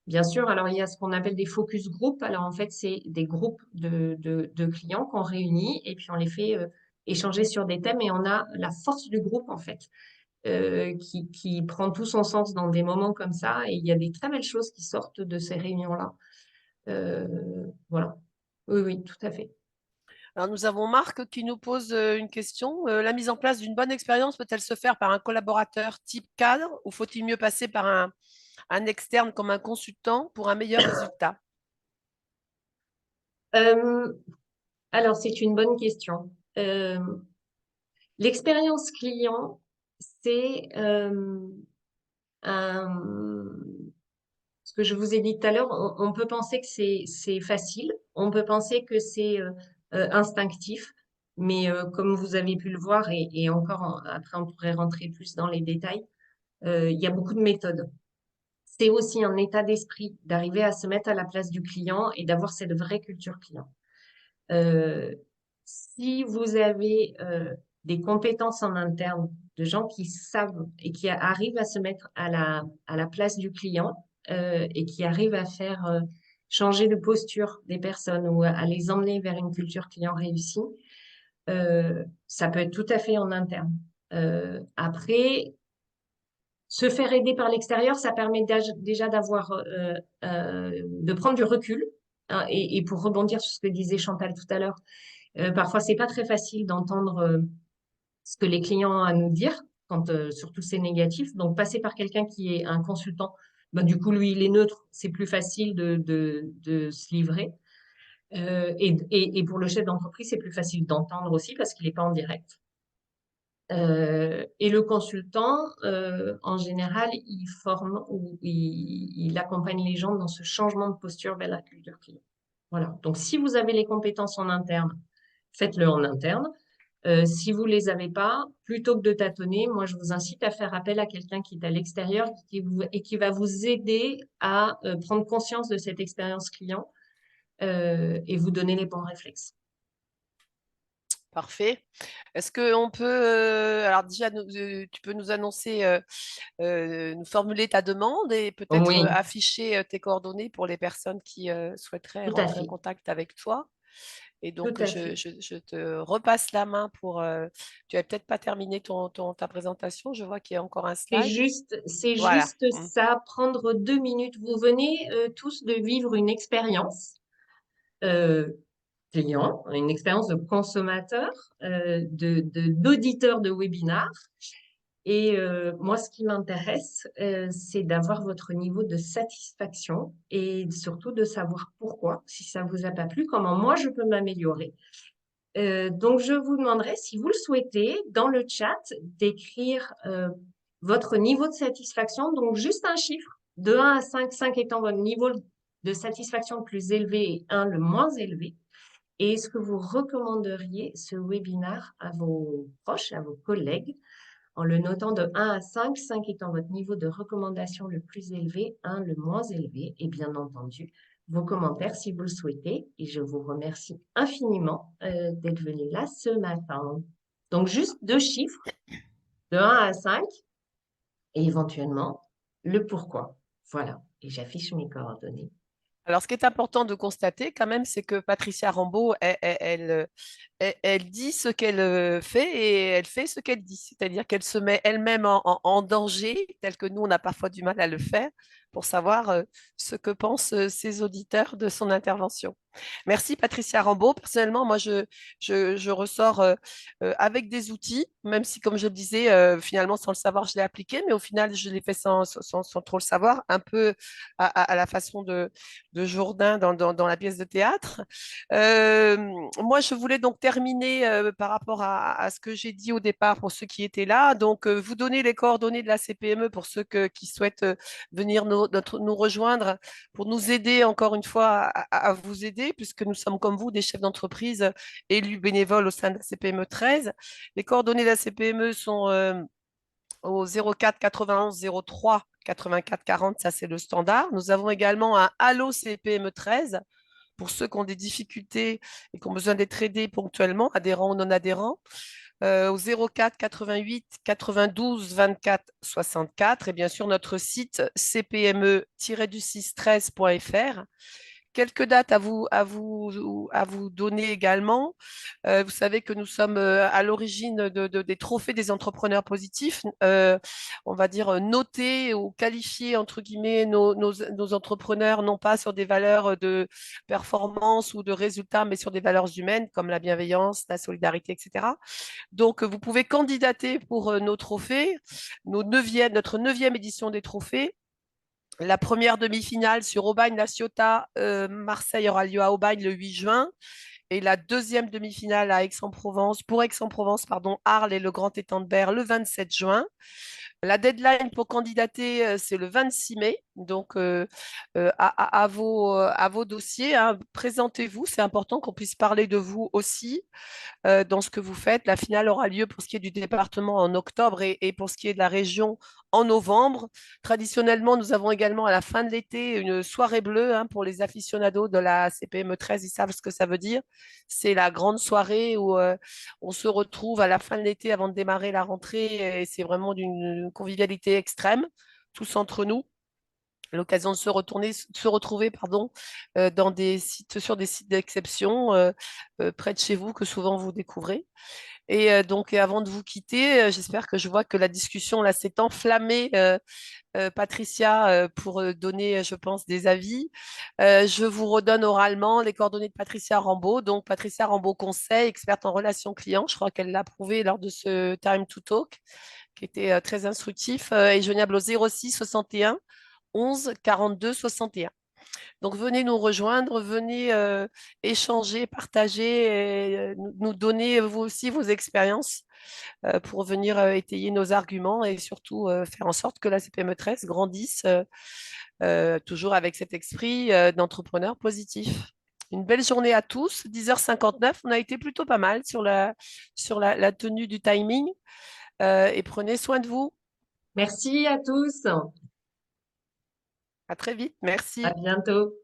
Speaker 2: Bien sûr, alors il y a ce qu'on appelle des focus group. Alors en fait, c'est des groupes de clients qu'on réunit et puis on les fait échanger sur des thèmes et on a la force du groupe en fait qui prend tout son sens dans des moments comme ça et il y a des très belles choses qui sortent de ces réunions-là. Voilà. Oui, oui, tout à fait.
Speaker 1: Alors, nous avons Marc qui nous pose une question. La mise en place d'une bonne expérience peut-elle se faire par un collaborateur type cadre ou faut-il mieux passer par un externe comme un consultant pour un meilleur résultat?
Speaker 2: Euh, alors, c'est une bonne question. L'expérience client, c'est un, ce que je vous ai dit tout à l'heure, on peut penser que c'est facile, on peut penser que c'est instinctif, mais comme vous avez pu le voir, et encore après on pourrait rentrer plus dans les détails, il y a beaucoup de méthodes. C'est aussi un état d'esprit d'arriver à se mettre à la place du client et d'avoir cette vraie culture client. Euh, si vous avez des compétences en interne de gens qui savent et qui arrivent à se mettre à la place du client et qui arrivent à faire changer de posture des personnes ou à les emmener vers une culture client réussie, ça peut être tout à fait en interne. Après, se faire aider par l'extérieur, ça permet déjà d'avoir, de prendre du recul. Hein, et pour rebondir sur ce que disait Chantal tout à l'heure, parfois c'est pas très facile d'entendre. ce que les clients ont à nous dire, quand surtout c'est négatif. Donc, passer par quelqu'un qui est un consultant, ben, du coup, lui, il est neutre, c'est plus facile de se livrer. Et pour le chef d'entreprise, c'est plus facile d'entendre aussi parce qu'il n'est pas en direct. Et le consultant, en général, il forme ou il accompagne les gens dans ce changement de posture vers la culture client. Voilà. Donc, si vous avez les compétences en interne, faites-le en interne. Si vous les avez pas, plutôt que de tâtonner, moi, je vous incite à faire appel à quelqu'un qui est à l'extérieur et qui va vous aider à prendre conscience de cette expérience client et vous donner les bons réflexes.
Speaker 1: Parfait. Est-ce qu'on peut, alors déjà, tu peux nous annoncer, nous formuler ta demande et peut-être
Speaker 2: Oui,
Speaker 1: afficher tes coordonnées pour les personnes qui souhaiteraient
Speaker 2: tout à
Speaker 1: rentrer en
Speaker 2: fait.
Speaker 1: contact avec toi. Et
Speaker 2: Tout
Speaker 1: donc,
Speaker 2: à fait.
Speaker 1: je te repasse la main pour... tu n'as peut-être pas terminé ta présentation. Je vois qu'il y a encore un slide.
Speaker 2: C'est
Speaker 1: Voilà.
Speaker 2: juste ça, prendre 2 minutes. Vous venez tous de vivre une expérience euh, client, une expérience de consommateur, d'auditeur de webinar. Et moi, ce qui m'intéresse, c'est d'avoir votre niveau de satisfaction et surtout de savoir pourquoi, si ça vous a pas plu, comment moi je peux m'améliorer. Donc, je vous demanderai, si vous le souhaitez, dans le chat, d'écrire votre niveau de satisfaction, donc juste un chiffre, de 1 à 5, 5 étant votre niveau de satisfaction le plus élevé et 1 le moins élevé. Et est-ce que vous recommanderiez ce webinaire à vos proches, à vos collègues, en le notant de 1 à 5, 5 étant votre niveau de recommandation le plus élevé, 1 le moins élevé, et bien entendu, vos commentaires si vous le souhaitez. Et je vous remercie infiniment d'être venu là ce matin. Donc, juste 2 chiffres, de 1 à 5, et éventuellement le pourquoi. Voilà, et j'affiche mes coordonnées.
Speaker 1: Alors, ce qui est important de constater quand même, c'est que Patricia Rambaud, elle dit ce qu'elle fait et elle fait ce qu'elle dit. C'est-à-dire qu'elle se met elle-même en danger, tel que nous, on a parfois du mal à le faire, pour savoir ce que pensent ses auditeurs de son intervention. Merci Patricia Rambaud. Personnellement, moi, je ressors avec des outils, même si, comme je le disais, finalement, sans le savoir, je l'ai appliqué, mais au final, je l'ai fait sans trop le savoir, un peu à la façon de Jourdain dans la pièce de théâtre. Euh, Moi, je voulais donc terminer par rapport à ce que j'ai dit au départ pour ceux qui étaient là. Donc, vous donner les coordonnées de la CPME pour ceux qui souhaitent venir nous rejoindre pour nous aider encore une fois à vous aider, puisque nous sommes comme vous des chefs d'entreprise élus bénévoles au sein de la CPME 13. Les coordonnées de la CPME sont au 04 91 03 84 40, ça c'est le standard. Nous avons également un Allo CPME 13 pour ceux qui ont des difficultés et qui ont besoin d'être aidés ponctuellement, adhérents ou non adhérents, au 04 88 92 24 64 et bien sûr notre site cpme-du613.fr. Quelques dates à vous donner également. Vous savez que nous sommes à l'origine des trophées des entrepreneurs positifs. On va dire noter ou qualifier, entre guillemets, nos entrepreneurs, non pas sur des valeurs de performance ou de résultats, mais sur des valeurs humaines comme la bienveillance, la solidarité, etc. Donc, vous pouvez candidater pour nos trophées, notre neuvième édition des trophées. La première demi-finale sur Aubagne-La Ciotat, Marseille aura lieu à Aubagne le 8 juin. Et la deuxième demi-finale à Aix-en-Provence, pour Aix-en-Provence, pardon, Arles et le Grand Étang de Berre le 27 juin. La deadline pour candidater, c'est le 26 mai. Donc, à vos dossiers, hein, présentez-vous. C'est important qu'on puisse parler de vous aussi dans ce que vous faites. La finale aura lieu pour ce qui est du département en octobre et pour ce qui est de la région en novembre. Traditionnellement, nous avons également à la fin de l'été une soirée bleue hein, pour les aficionados de la CPME 13. Ils savent ce que ça veut dire. C'est la grande soirée où on se retrouve à la fin de l'été avant de démarrer la rentrée et c'est vraiment d'une convivialité extrême, tous entre nous l'occasion de se retrouver pardon, sur des sites d'exception près de chez vous que souvent vous découvrez. Et donc, avant de vous quitter, j'espère que je vois que la discussion là s'est enflammée, Patricia, pour donner, je pense, des avis. Je vous redonne oralement les coordonnées de Patricia Rambaud. Donc, Patricia Rambaud Conseil, experte en relations clients. Je crois qu'elle l'a prouvé lors de ce Time to Talk, qui était très instructif, et joignable au 06 61 11 42 61. Donc, venez nous rejoindre, venez échanger, partager, et, nous donner vous aussi vos expériences pour venir étayer nos arguments et surtout faire en sorte que la CPME13 grandisse toujours avec cet esprit d'entrepreneur positif. Une belle journée à tous. 10h59, on a été plutôt pas mal sur la tenue du timing et prenez soin de vous.
Speaker 2: Merci à tous.
Speaker 1: À très vite.
Speaker 2: À
Speaker 1: Merci.
Speaker 2: bientôt.